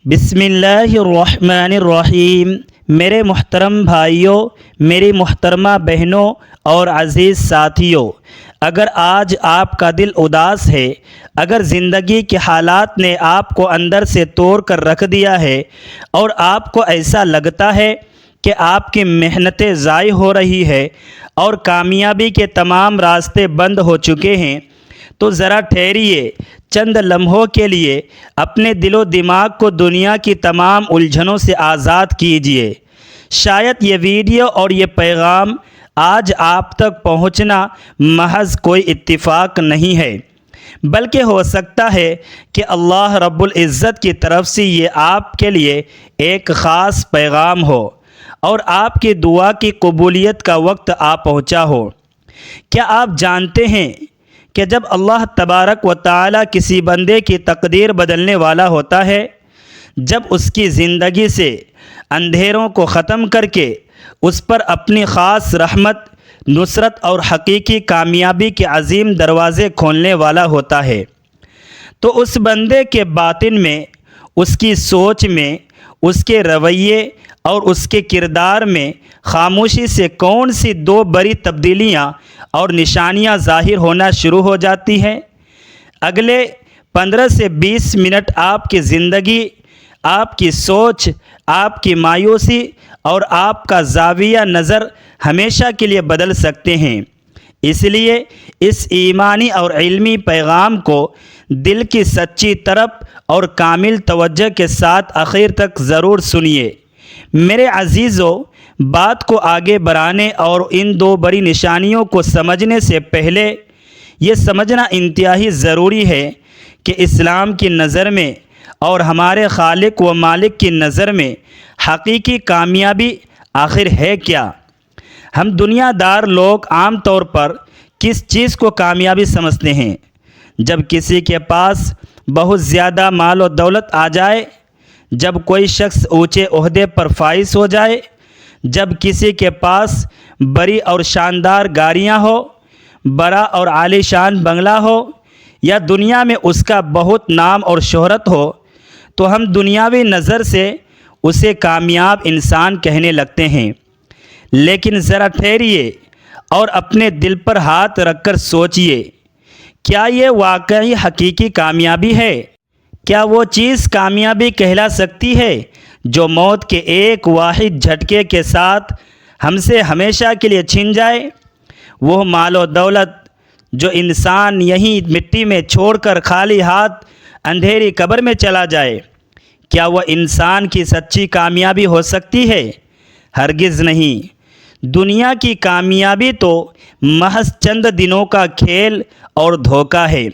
بسم اللہ الرحمن الرحیم۔ میرے محترم بھائیوں، میری محترمہ بہنوں اور عزیز ساتھیوں، اگر آج آپ کا دل اداس ہے، اگر زندگی کے حالات نے آپ کو اندر سے توڑ کر رکھ دیا ہے اور آپ کو ایسا لگتا ہے کہ آپ کی محنتیں ضائع ہو رہی ہے اور کامیابی کے تمام راستے بند ہو چکے ہیں، تو ذرا ٹھہریے۔ چند لمحوں کے لیے اپنے دل و دماغ کو دنیا کی تمام الجھنوں سے آزاد کیجیے۔ شاید یہ ویڈیو اور یہ پیغام آج آپ تک پہنچنا محض کوئی اتفاق نہیں ہے، بلکہ ہو سکتا ہے کہ اللہ رب العزت کی طرف سے یہ آپ کے لیے ایک خاص پیغام ہو اور آپ کی دعا کی قبولیت کا وقت آ پہنچا ہو۔ کیا آپ جانتے ہیں کہ جب اللہ تبارک و تعالی کسی بندے کی تقدیر بدلنے والا ہوتا ہے، جب اس کی زندگی سے اندھیروں کو ختم کر کے اس پر اپنی خاص رحمت، نصرت اور حقیقی کامیابی کے عظیم دروازے کھولنے والا ہوتا ہے، تو اس بندے کے باطن میں، اس کی سوچ میں، اس کے رویے اور اس کے کردار میں خاموشی سے کون سی دو بڑی تبدیلیاں اور نشانیاں ظاہر ہونا شروع ہو جاتی ہیں۔ اگلے 15 سے 20 منٹ آپ کی زندگی، آپ کی سوچ، آپ کی مایوسی اور آپ کا زاویہ نظر ہمیشہ کے لیے بدل سکتے ہیں۔ اس لیے اس ایمانی اور علمی پیغام کو دل کی سچی طرف اور کامل توجہ کے ساتھ آخر تک ضرور سنیے۔ میرے عزیزو، بات کو آگے بڑھانے اور ان دو بڑی نشانیوں کو سمجھنے سے پہلے یہ سمجھنا انتہائی ضروری ہے کہ اسلام کی نظر میں اور ہمارے خالق و مالک کی نظر میں حقیقی کامیابی آخر ہے کیا۔ ہم دنیا دار لوگ عام طور پر کس چیز کو کامیابی سمجھتے ہیں؟ جب کسی کے پاس بہت زیادہ مال و دولت آ جائے، جب کوئی شخص اونچے عہدے پر فائز ہو جائے، جب کسی کے پاس بڑی اور شاندار گاڑیاں ہو، بڑا اور عالی شان بنگلہ ہو، یا دنیا میں اس کا بہت نام اور شہرت ہو، تو ہم دنیاوی نظر سے اسے کامیاب انسان کہنے لگتے ہیں۔ لیکن ذرا ٹھہریے اور اپنے دل پر ہاتھ رکھ کر سوچئے، کیا یہ واقعی حقیقی کامیابی ہے؟ کیا وہ چیز کامیابی کہلا سکتی ہے جو موت کے ایک واحد جھٹکے کے ساتھ ہم سے ہمیشہ کے لیے چھن جائے؟ وہ مال و دولت جو انسان یہیں مٹی میں چھوڑ کر خالی ہاتھ اندھیری قبر میں چلا جائے، کیا وہ انسان کی سچی کامیابی ہو سکتی ہے؟ ہرگز نہیں۔ دنیا کی کامیابی تو محض چند دنوں کا کھیل اور دھوکہ ہے۔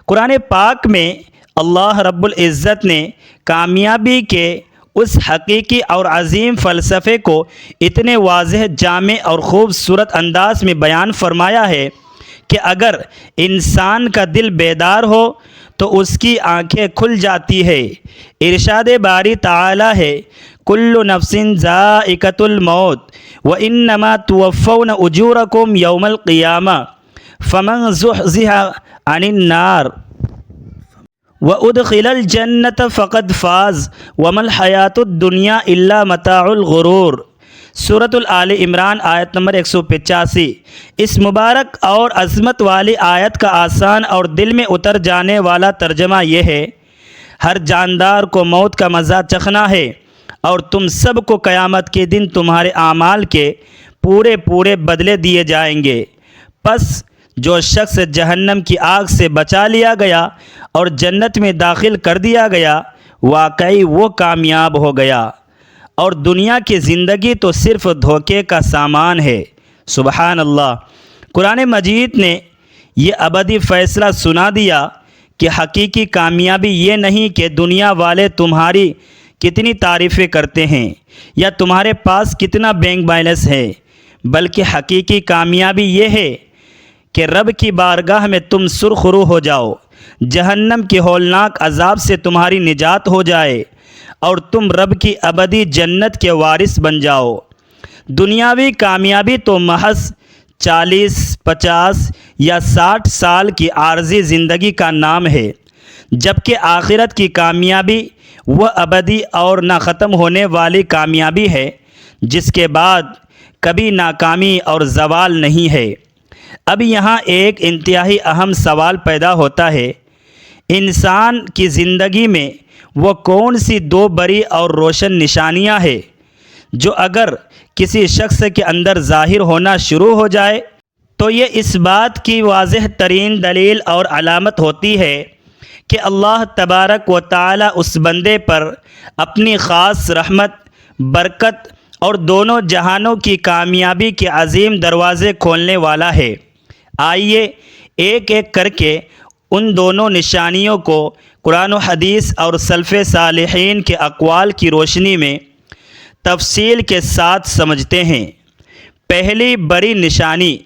قرآن پاک میں اللہ رب العزت نے کامیابی کے اس حقیقی اور عظیم فلسفے کو اتنے واضح، جامع اور خوبصورت انداز میں بیان فرمایا ہے کہ اگر انسان کا دل بیدار ہو تو اس کی آنکھیں کھل جاتی ہے۔ ارشاد باری تعالی ہے، کل نفس ذائقۃ الموت وانما توفون اجورکم یوم القیامہ فمن زحزح عن النار وادخل الجنۃ فقد فاز وما الحیاۃ الدنیا الا متاع الغرور۔ سورۃ آل عمران آیت نمبر 185۔ اس مبارک اور عظمت والی آیت کا آسان اور دل میں اتر جانے والا ترجمہ یہ ہے، ہر جاندار کو موت کا مزہ چکھنا ہے اور تم سب کو قیامت کے دن تمہارے اعمال کے پورے بدلے دیے جائیں گے۔ پس جو شخص جہنم کی آگ سے بچا لیا گیا اور جنت میں داخل کر دیا گیا، واقعی وہ کامیاب ہو گیا، اور دنیا کی زندگی تو صرف دھوکے کا سامان ہے۔ سبحان اللہ۔ قرآن مجید نے یہ ابدی فیصلہ سنا دیا کہ حقیقی کامیابی یہ نہیں کہ دنیا والے تمہاری کتنی تعریفیں کرتے ہیں یا تمہارے پاس کتنا بینک بیلنس ہے، بلکہ حقیقی کامیابی یہ ہے کہ رب کی بارگاہ میں تم سرخرو ہو جاؤ، جہنم کے ہولناک عذاب سے تمہاری نجات ہو جائے اور تم رب کی ابدی جنت کے وارث بن جاؤ۔ دنیاوی کامیابی تو محض 40، 50 یا 60 سال کی عارضی زندگی کا نام ہے، جبکہ آخرت کی کامیابی وہ ابدی اور نہ ختم ہونے والی کامیابی ہے جس کے بعد کبھی ناکامی اور زوال نہیں ہے۔ اب یہاں ایک انتہائی اہم سوال پیدا ہوتا ہے، انسان کی زندگی میں وہ کون سی دو بڑی اور روشن نشانیاں ہیں جو اگر کسی شخص کے اندر ظاہر ہونا شروع ہو جائے تو یہ اس بات کی واضح ترین دلیل اور علامت ہوتی ہے کہ اللہ تبارک و تعالی اس بندے پر اپنی خاص رحمت، برکت اور دونوں جہانوں کی کامیابی کے عظیم دروازے کھولنے والا ہے۔ آئیے ایک ایک کر کے ان دونوں نشانیوں کو قرآن و حدیث اور سلف صالحین کے اقوال کی روشنی میں تفصیل کے ساتھ سمجھتے ہیں۔ پہلی بڑی نشانی،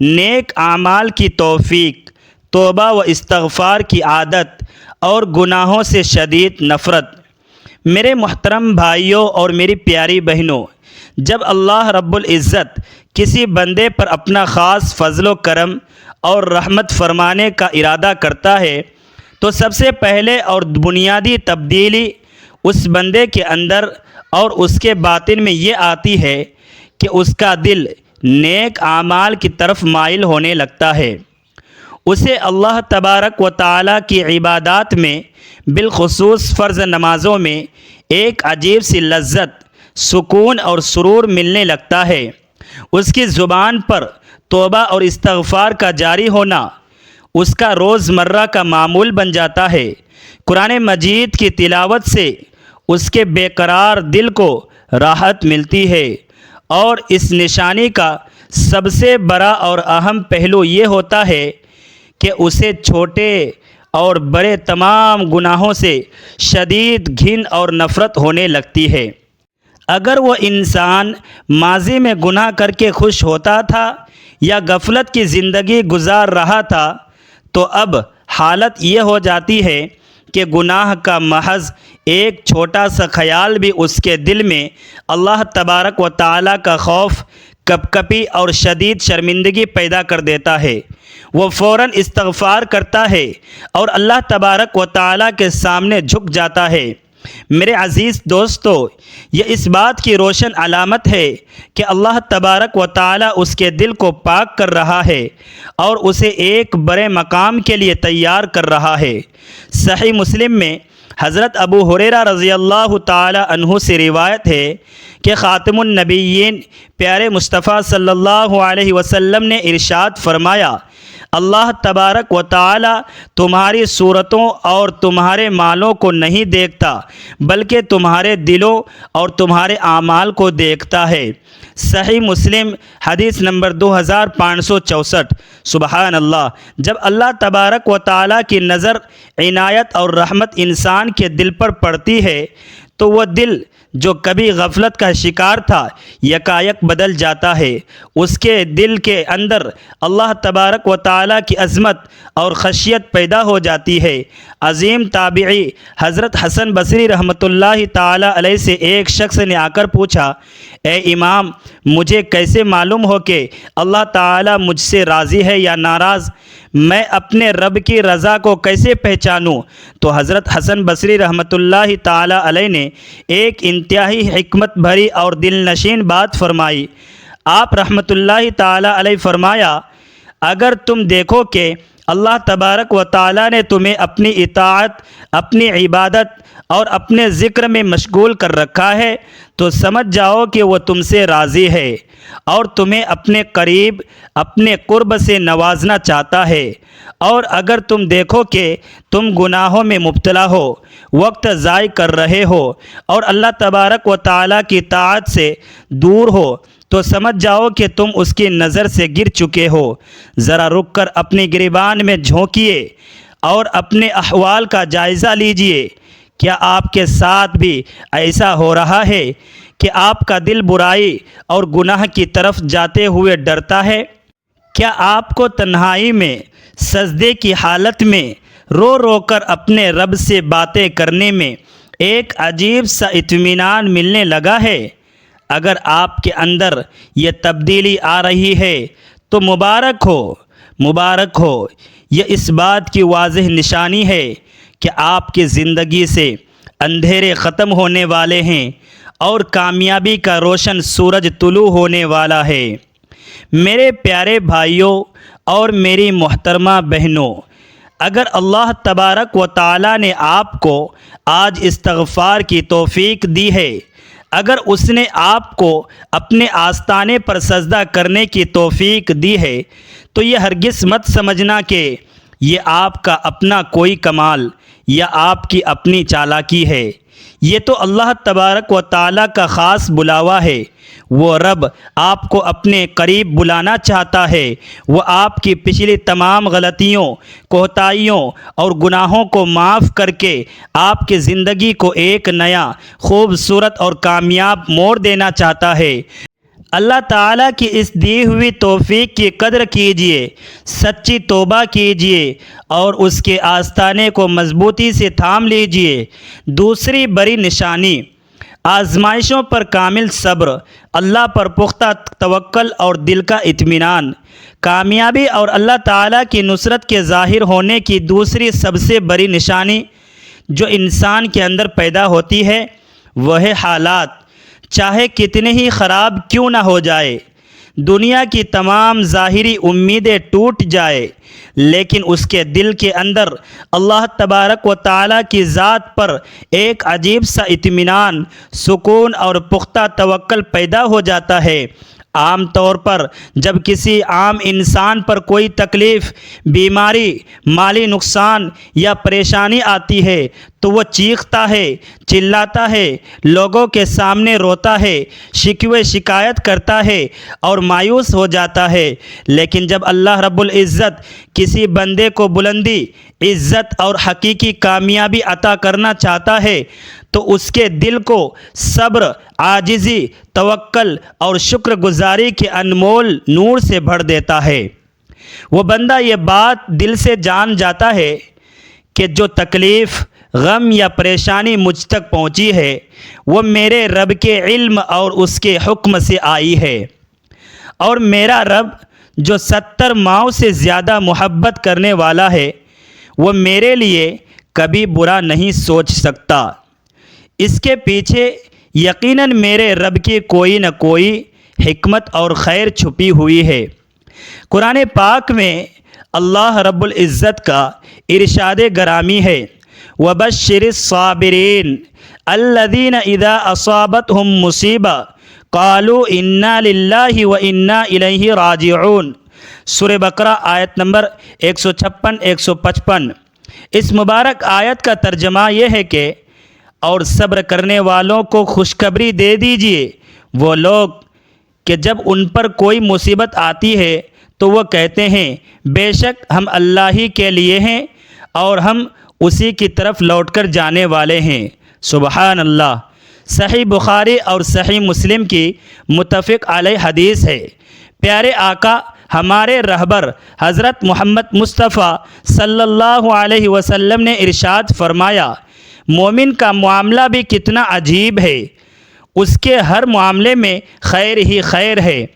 نیک اعمال کی توفیق، توبہ و استغفار کی عادت اور گناہوں سے شدید نفرت۔ میرے محترم بھائیوں اور میری پیاری بہنوں، جب اللہ رب العزت کسی بندے پر اپنا خاص فضل و کرم اور رحمت فرمانے کا ارادہ کرتا ہے تو سب سے پہلے اور بنیادی تبدیلی اس بندے کے اندر اور اس کے باطن میں یہ آتی ہے کہ اس کا دل نیک اعمال کی طرف مائل ہونے لگتا ہے۔ اسے اللہ تبارک و تعالی کی عبادات میں، بالخصوص فرض نمازوں میں ایک عجیب سی لذت، سکون اور سرور ملنے لگتا ہے۔ اس کی زبان پر توبہ اور استغفار کا جاری ہونا اس کا روزمرہ کا معمول بن جاتا ہے۔ قرآن مجید کی تلاوت سے اس کے بے قرار دل کو راحت ملتی ہے، اور اس نشانی کا سب سے بڑا اور اہم پہلو یہ ہوتا ہے کہ اسے چھوٹے اور بڑے تمام گناہوں سے شدید گھن اور نفرت ہونے لگتی ہے۔ اگر وہ انسان ماضی میں گناہ کر کے خوش ہوتا تھا یا غفلت کی زندگی گزار رہا تھا تو اب حالت یہ ہو جاتی ہے کہ گناہ کا محض ایک چھوٹا سا خیال بھی اس کے دل میں اللہ تبارک و تعالی کا خوف، کپکپی اور شدید شرمندگی پیدا کر دیتا ہے۔ وہ فوراً استغفار کرتا ہے اور اللہ تبارک و تعالی کے سامنے جھک جاتا ہے۔ میرے عزیز دوستو، یہ اس بات کی روشن علامت ہے کہ اللہ تبارک و تعالی اس کے دل کو پاک کر رہا ہے اور اسے ایک بڑے مقام کے لیے تیار کر رہا ہے۔ صحیح مسلم میں حضرت ابو ہریرہ رضی اللہ تعالی عنہ سے روایت ہے کہ خاتم النبیین پیارے مصطفیٰ صلی اللہ علیہ وسلم نے ارشاد فرمایا، اللہ تبارک و تعالی تمہاری صورتوں اور تمہارے مالوں کو نہیں دیکھتا بلکہ تمہارے دلوں اور تمہارے اعمال کو دیکھتا ہے۔ صحیح مسلم حدیث نمبر 2564۔ سبحان اللہ! جب اللہ تبارک و تعالی کی نظر عنایت اور رحمت انسان کے دل پر پڑتی ہے تو وہ دل جو کبھی غفلت کا شکار تھا یکایک بدل جاتا ہے۔ اس کے دل کے اندر اللہ تبارک و تعالی کی عظمت اور خشیت پیدا ہو جاتی ہے۔ عظیم تابعی حضرت حسن بصری رحمۃ اللہ تعالی علیہ سے ایک شخص نے آ کر پوچھا، اے امام، مجھے کیسے معلوم ہو کہ اللہ تعالی مجھ سے راضی ہے یا ناراض؟ میں اپنے رب کی رضا کو کیسے پہچانوں؟ تو حضرت حسن بصری رحمۃ اللہ تعالی علیہ نے ایک انتہائی حکمت بھری اور دل نشین بات فرمائی۔ آپ رحمۃ اللہ تعالی علیہ فرمایا، اگر تم دیکھو کہ اللہ تبارک و تعالی نے تمہیں اپنی اطاعت، اپنی عبادت اور اپنے ذکر میں مشغول کر رکھا ہے تو سمجھ جاؤ کہ وہ تم سے راضی ہے اور تمہیں اپنے قریب، اپنے قرب سے نوازنا چاہتا ہے۔ اور اگر تم دیکھو کہ تم گناہوں میں مبتلا ہو، وقت ضائع کر رہے ہو اور اللہ تبارک و تعالی کی طاعت سے دور ہو تو سمجھ جاؤ کہ تم اس کی نظر سے گر چکے ہو۔ ذرا رک کر اپنی گریبان میں جھونکیے اور اپنے احوال کا جائزہ لیجیے۔ کیا آپ کے ساتھ بھی ایسا ہو رہا ہے کہ آپ کا دل برائی اور گناہ کی طرف جاتے ہوئے ڈرتا ہے؟ کیا آپ کو تنہائی میں، سجدے کی حالت میں رو رو کر اپنے رب سے باتیں کرنے میں ایک عجیب سا اطمینان ملنے لگا ہے؟ اگر آپ کے اندر یہ تبدیلی آ رہی ہے تو مبارک ہو، مبارک ہو۔ یہ اس بات کی واضح نشانی ہے کہ آپ کی زندگی سے اندھیرے ختم ہونے والے ہیں اور کامیابی کا روشن سورج طلوع ہونے والا ہے۔ میرے پیارے بھائیوں اور میری محترمہ بہنوں، اگر اللہ تبارک و تعالی نے آپ کو آج استغفار کی توفیق دی ہے، اگر اس نے آپ کو اپنے آستانے پر سجدہ کرنے کی توفیق دی ہے، تو یہ ہرگز مت سمجھنا کہ یہ آپ کا اپنا کوئی کمال یا آپ کی اپنی چالاکی ہے۔ یہ تو اللہ تبارک و تعالی کا خاص بلاوا ہے۔ وہ رب آپ کو اپنے قریب بلانا چاہتا ہے۔ وہ آپ کی پچھلی تمام غلطیوں، کوتاہیوں اور گناہوں کو معاف کر کے آپ کی زندگی کو ایک نیا، خوبصورت اور کامیاب موڑ دینا چاہتا ہے۔ اللہ تعالیٰ کی اس دی ہوئی توفیق کی قدر کیجیے، سچی توبہ کیجیے اور اس کے آستانے کو مضبوطی سے تھام لیجیے۔ دوسری بڑی نشانی، آزمائشوں پر کامل صبر، اللہ پر پختہ توکل اور دل کا اطمینان۔ کامیابی اور اللہ تعالیٰ کی نصرت کے ظاہر ہونے کی دوسری سب سے بڑی نشانی جو انسان کے اندر پیدا ہوتی ہے وہ ہے حالات، چاہے کتنے ہی خراب کیوں نہ ہو جائے، دنیا کی تمام ظاہری امیدیں ٹوٹ جائے، لیکن اس کے دل کے اندر اللہ تبارک و تعالیٰ کی ذات پر ایک عجیب سا اطمینان، سکون اور پختہ توکل پیدا ہو جاتا ہے۔ عام طور پر جب کسی عام انسان پر کوئی تکلیف، بیماری، مالی نقصان یا پریشانی آتی ہے تو وہ چیختا ہے، چلاتا ہے، لوگوں کے سامنے روتا ہے، شکوے شکایت کرتا ہے اور مایوس ہو جاتا ہے۔ لیکن جب اللہ رب العزت کسی بندے کو بلندی، عزت اور حقیقی کامیابی عطا کرنا چاہتا ہے تو اس کے دل کو صبر، عاجزی، توکل اور شکر گزاری کے انمول نور سے بھر دیتا ہے۔ وہ بندہ یہ بات دل سے جان جاتا ہے کہ جو تکلیف، غم یا پریشانی مجھ تک پہنچی ہے وہ میرے رب کے علم اور اس کے حکم سے آئی ہے، اور میرا رب جو 70 ماؤں سے زیادہ محبت کرنے والا ہے وہ میرے لیے کبھی برا نہیں سوچ سکتا۔ اس کے پیچھے یقیناً میرے رب کی کوئی نہ کوئی حکمت اور خیر چھپی ہوئی ہے۔ قرآن پاک میں اللہ رب العزت کا ارشاد گرامی ہے، وَبَشِّرِ الصَّابِرِينَ الَّذِينَ إِذَا أَصَابَتْهُمْ مُصِيبَةٌ قَالُوا إِنَّا لِلَّهِ وَإِنَّا إِلَيْهِ رَاجِعُونَ۔ سورہ بقرہ آیت نمبر 156-155۔ اس مبارک آیت کا ترجمہ یہ ہے کہ اور صبر کرنے والوں کو خوشخبری دے دیجیے، وہ لوگ کہ جب ان پر کوئی مصیبت آتی ہے تو وہ کہتے ہیں بے شک ہم اللہ ہی کے لیے ہیں اور ہم اسی کی طرف لوٹ کر جانے والے ہیں۔ سبحان اللہ۔ صحیح بخاری اور صحیح مسلم کی متفق علیہ حدیث ہے۔ پیارے آقا ہمارے رہبر حضرت محمد مصطفیٰ صلی اللہ علیہ وسلم نے ارشاد فرمایا، مومن کا معاملہ بھی کتنا عجیب ہے، اس کے ہر معاملے میں خیر ہی خیر ہے،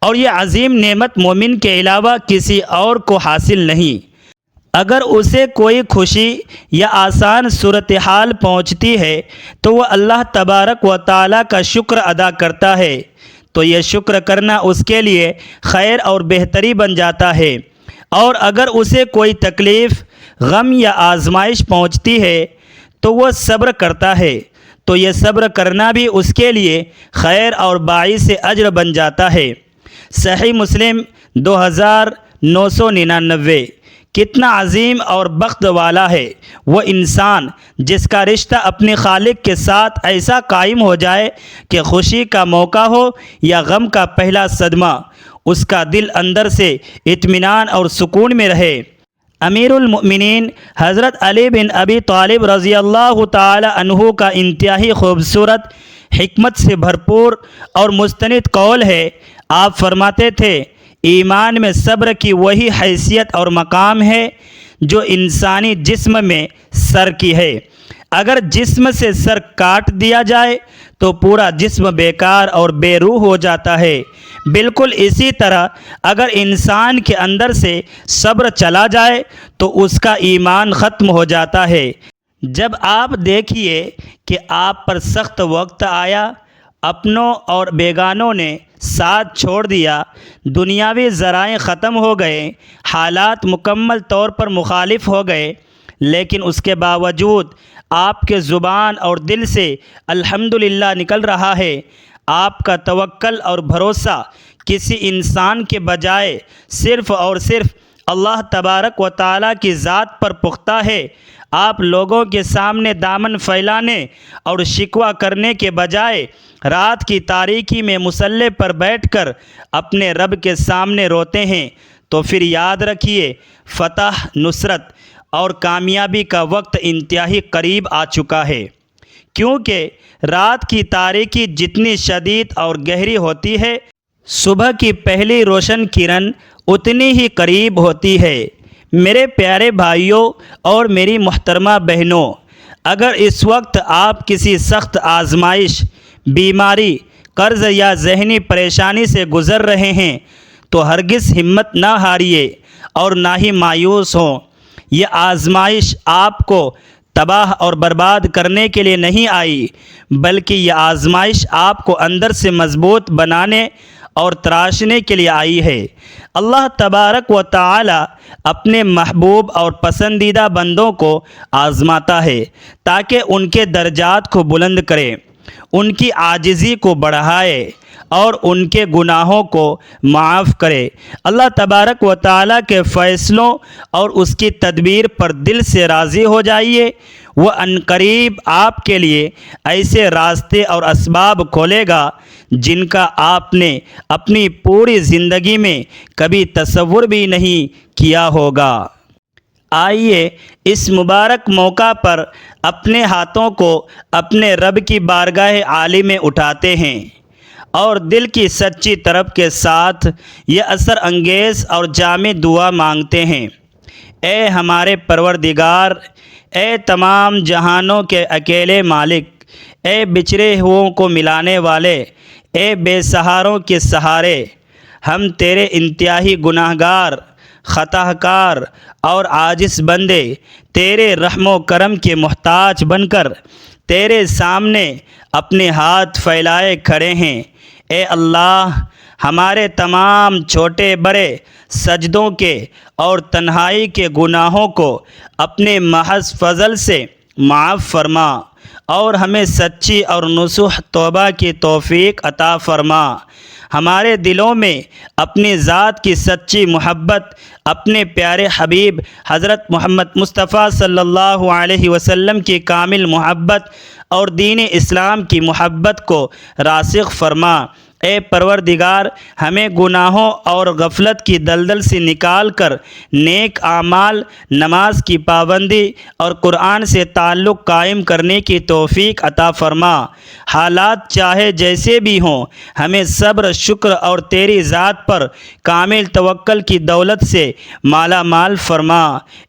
اور یہ عظیم نعمت مومن کے علاوہ کسی اور کو حاصل نہیں۔ اگر اسے کوئی خوشی یا آسان صورتحال پہنچتی ہے تو وہ اللہ تبارک و تعالیٰ کا شکر ادا کرتا ہے، تو یہ شکر کرنا اس کے لیے خیر اور بہتری بن جاتا ہے، اور اگر اسے کوئی تکلیف، غم یا آزمائش پہنچتی ہے تو وہ صبر کرتا ہے، تو یہ صبر کرنا بھی اس کے لیے خیر اور باعث اجر بن جاتا ہے۔ صحیح مسلم 2999۔ کتنا عظیم اور بخت والا ہے وہ انسان جس کا رشتہ اپنے خالق کے ساتھ ایسا قائم ہو جائے کہ خوشی کا موقع ہو یا غم کا پہلا صدمہ اس کا دل اندر سے اطمینان اور سکون میں رہے۔ امیر المؤمنین حضرت علی بن ابی طالب رضی اللہ تعالی عنہ کا انتہائی خوبصورت، حکمت سے بھرپور اور مستند قول ہے۔ آپ فرماتے تھے، ایمان میں صبر کی وہی حیثیت اور مقام ہے جو انسانی جسم میں سر کی ہے۔ اگر جسم سے سر کاٹ دیا جائے تو پورا جسم بیکار اور بے روح ہو جاتا ہے۔ بالکل اسی طرح اگر انسان کے اندر سے صبر چلا جائے تو اس کا ایمان ختم ہو جاتا ہے۔ جب آپ دیکھیے کہ آپ پر سخت وقت آیا، اپنوں اور بیگانوں نے ساتھ چھوڑ دیا، دنیاوی ذرائع ختم ہو گئے، حالات مکمل طور پر مخالف ہو گئے، لیکن اس کے باوجود آپ کے زبان اور دل سے الحمدللہ نکل رہا ہے، آپ کا توکل اور بھروسہ کسی انسان کے بجائے صرف اور صرف اللہ تبارک و تعالیٰ کی ذات پر پختہ ہے، آپ لوگوں کے سامنے دامن پھیلانے اور شکوہ کرنے کے بجائے رات کی تاریکی میں مصلی پر بیٹھ کر اپنے رب کے سامنے روتے ہیں، تو پھر یاد رکھیے فتح، نصرت اور کامیابی کا وقت انتہائی قریب آ چکا ہے، کیونکہ رات کی تاریکی جتنی شدید اور گہری ہوتی ہے، صبح کی پہلی روشن کرن اتنی ہی قریب ہوتی ہے۔ میرے پیارے بھائیوں اور میری محترمہ بہنوں، اگر اس وقت آپ کسی سخت آزمائش، بیماری، قرض یا ذہنی پریشانی سے گزر رہے ہیں تو ہرگز ہمت نہ ہاریے اور نہ ہی مایوس ہوں۔ یہ آزمائش آپ کو تباہ اور برباد کرنے کے لیے نہیں آئی، بلکہ یہ آزمائش آپ کو اندر سے مضبوط بنانے اور تراشنے کے لیے آئی ہے۔ اللہ تبارک و تعالی اپنے محبوب اور پسندیدہ بندوں کو آزماتا ہے تاکہ ان کے درجات کو بلند کرے، ان کی عاجزی کو بڑھائے اور ان کے گناہوں کو معاف کرے۔ اللہ تبارک و تعالیٰ کے فیصلوں اور اس کی تدبیر پر دل سے راضی ہو جائیے، وہ عنقریب آپ کے لیے ایسے راستے اور اسباب کھولے گا جن کا آپ نے اپنی پوری زندگی میں کبھی تصور بھی نہیں کیا ہوگا۔ آئیے اس مبارک موقع پر اپنے ہاتھوں کو اپنے رب کی بارگاہ عالی میں اٹھاتے ہیں اور دل کی سچی طلب کے ساتھ یہ اثر انگیز اور جامع دعا مانگتے ہیں۔ اے ہمارے پروردگار، اے تمام جہانوں کے اکیلے مالک، اے بچھڑے ہوئوں کو ملانے والے، اے بے سہاروں کے سہارے، ہم تیرے انتہائی گناہ گار، خطا کار اور عاجز بندے تیرے رحم و کرم کے محتاج بن کر تیرے سامنے اپنے ہاتھ پھیلائے کھڑے ہیں۔ اے اللہ، ہمارے تمام چھوٹے بڑے سجدوں کے اور تنہائی کے گناہوں کو اپنے محض فضل سے معاف فرما اور ہمیں سچی اور نصوح توبہ کی توفیق عطا فرما۔ ہمارے دلوں میں اپنی ذات کی سچی محبت، اپنے پیارے حبیب حضرت محمد مصطفیٰ صلی اللہ علیہ وسلم کی کامل محبت اور دین اسلام کی محبت کو راسخ فرما۔ اے پروردگار، ہمیں گناہوں اور غفلت کی دلدل سے نکال کر نیک اعمال، نماز کی پابندی اور قرآن سے تعلق قائم کرنے کی توفیق عطا فرما۔ حالات چاہے جیسے بھی ہوں، ہمیں صبر، شکر اور تیری ذات پر کامل توکل کی دولت سے مالا مال فرما۔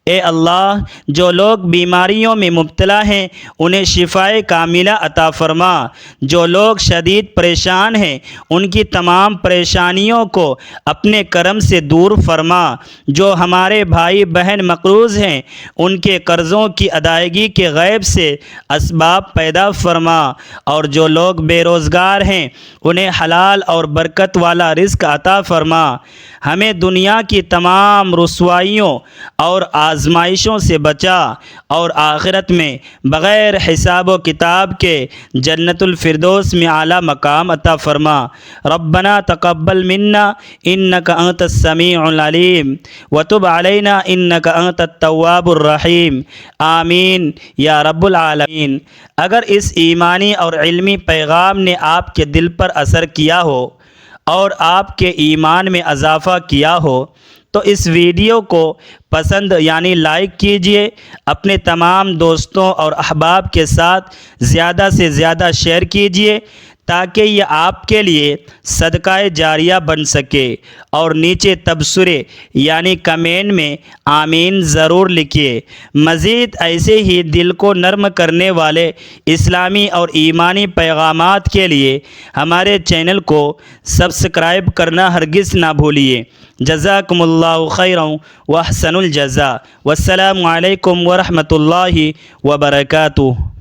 اے اللہ، جو لوگ بیماریوں میں مبتلا ہیں انہیں شفائے کاملہ عطا فرما، جو لوگ شدید پریشان ہیں ان کی تمام پریشانیوں کو اپنے کرم سے دور فرما، جو ہمارے بھائی بہن مقروض ہیں ان کے قرضوں کی ادائیگی کے غیب سے اسباب پیدا فرما، اور جو لوگ بے روزگار ہیں انہیں حلال اور برکت والا رزق عطا فرما۔ ہمیں دنیا کی تمام رسوائیوں اور آزمائشوں سے بچا اور آخرت میں بغیر حساب و کتاب کے جنت الفردوس میں اعلیٰ مقام عطا فرما۔ ربنا تقبل منا انک انت السمیع العلیم وتب علینا انک انت التواب الرحیم، آمین یا رب العالمین۔ اگر اس ایمانی اور علمی پیغام نے آپ کے دل پر اثر کیا ہو اور آپ کے ایمان میں اضافہ کیا ہو تو اس ویڈیو کو پسند یعنی لائک کیجئے، اپنے تمام دوستوں اور احباب کے ساتھ زیادہ سے زیادہ شیئر کیجئے تاکہ یہ آپ کے لیے صدقہ جاریہ بن سکے۔ اور نیچے تبصرے یعنی کمنٹ میں آمین ضرور لکھیے۔ مزید ایسے ہی دل کو نرم کرنے والے اسلامی اور ایمانی پیغامات کے لیے ہمارے چینل کو سبسکرائب کرنا ہرگز نہ بھولیے۔ جزاکم اللہ خیرا واحسن الجزاء۔ والسلام علیکم ورحمۃ اللہ وبرکاتہ۔